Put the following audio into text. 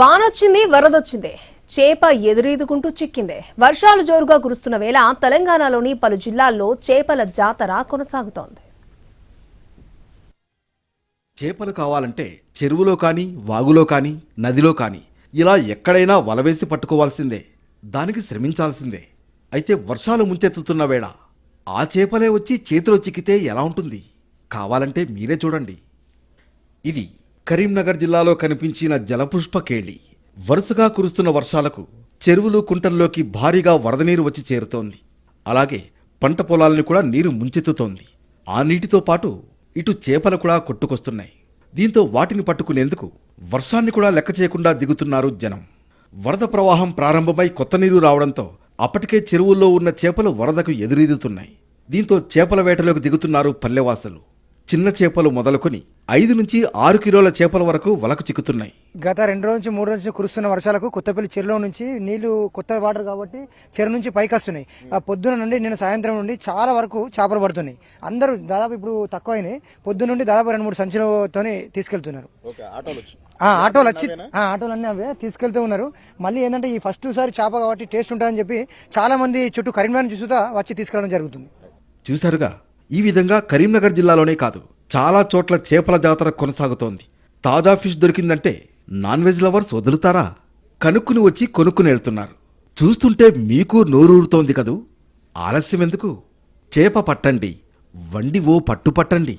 వానొచ్చింది, వరదొచ్చింది. చేప ఎదురీదుకుంటూ చిక్కింది. వర్షాలు జోరుగా కురుస్తున్న వేళ తెలంగాణలోని పలు జిల్లాల్లో చేపల జాతర కొనసాగుతోంది. చేపలు కావాలంటే చెరువులో కానీ, వాగులో కానీ, నదిలో కానీ ఇలా ఎక్కడైనా వలవేసి పట్టుకోవాల్సిందే. దానికి శ్రమించాల్సిందే. అయితే వర్షాలు ముంచెత్తుతున్న వేళ ఆ చేపలే వచ్చి చేతిలో చిక్కితే ఎలా ఉంటుంది? కావాలంటే మీరే చూడండి. ఇది కరీంనగర్ జిల్లాలో కనిపించిన జలపుష్ప కేళి. వరుసగా కురుస్తున్న వర్షాలకు చెరువులు, కుంటల్లోకి భారీగా వరద నీరు వచ్చి చేరుతోంది. అలాగే పంట పొలాలను కూడా నీరు ముంచెత్తుతోంది. ఆ నీటితో పాటు ఇటు చేపలు కూడా కొట్టుకొస్తున్నాయి. దీంతో వాటిని పట్టుకునేందుకు వర్షాన్ని కూడా లెక్క చేయకుండా దిగుతున్నారు జనం. వరద ప్రవాహం ప్రారంభమై కొత్త నీరు రావడంతో అప్పటికే చెరువుల్లో ఉన్న చేపలు వరదకు ఎదురీదుతున్నాయి. దీంతో చేపల వేటలోకి దిగుతున్నారు పల్లెవాసులు. చిన్న చేపలు మొదలుకొని 5 నుంచి 6 కిలోల చేపల వరకు వలకు చిక్కుతున్నాయి. గత 2 రోజు నుంచి 3 రోజు నుంచి కురుస్తున్న వర్షాలకు కొత్తపల్లి చెరువులో నుంచి నీళ్లు కొత్త వాటర్ కాబట్టి చెరువు నుంచి పైకి వస్తున్నాయి. ఆ పొద్దున నుండి నిన్న సాయంత్రం నుండి చాలా వరకు చేపలు పడుతున్నాయి. అందరూ దాదాపు ఇప్పుడు తక్కువ అయినాయి. పొద్దున నుండి దాదాపు 2-3 సంచులతో తీసుకెళ్తున్నారు. ఆటోలు అన్నీ అవే తీసుకెళ్తూ ఉన్నారు. మళ్ళీ ఏంటంటే ఈ ఫస్ట్ సారి చేప కాబట్టి టేస్ట్ ఉంటుందని చెప్పి చాలా మంది చుట్టూ కరీంనగర్ చూసుతా వచ్చి తీసుకెళ్ళడం జరుగుతుంది. చూశారుగా, ఈ విధంగా కరీంనగర్ జిల్లాలోనే కాదు చాలా చోట్ల చేపల జాతర కొనసాగుతోంది. తాజా ఫిష్ దొరికిందంటే నాన్ వెజ్ లవర్స్ వదులుతారా? కనుక్కుని వచ్చి కొనుక్కుని వెళ్తున్నారు. చూస్తుంటే మీకు నోరూరుతోంది కదూ. ఆలస్యం ఎందుకు? చేప పట్టండి, వండి ఓ పట్టు పట్టండి.